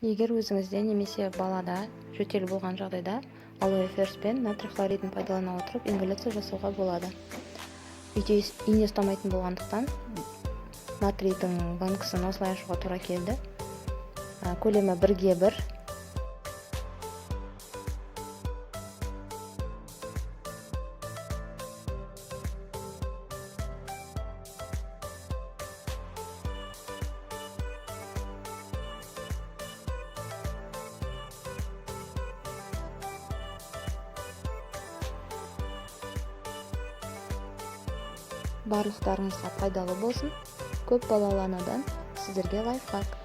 Егер өзіңізде немесе балада жөтел болған жағдайда алоэ ферс пен натрий хлоридін пайдалана отырып ингаляция жасауға болады. Үйде ине ұстамайтын болғандықтан натрийдің банкасын осылай ашуға тура келді. Көлемі 1:1. Барлықтарыңызға пайдалы болсын. Көп балалы анадан сіздерге лайфхак.